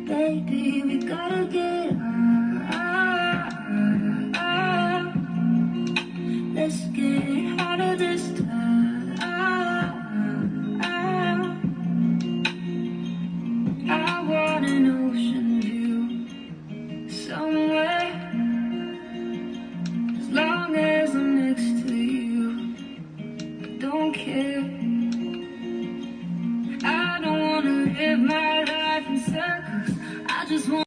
Baby, we gotta get on. Let's get out of this time. I want an ocean view somewhere, as long as I'm next to you. I don't care. I don't wanna live my life in circles. I just want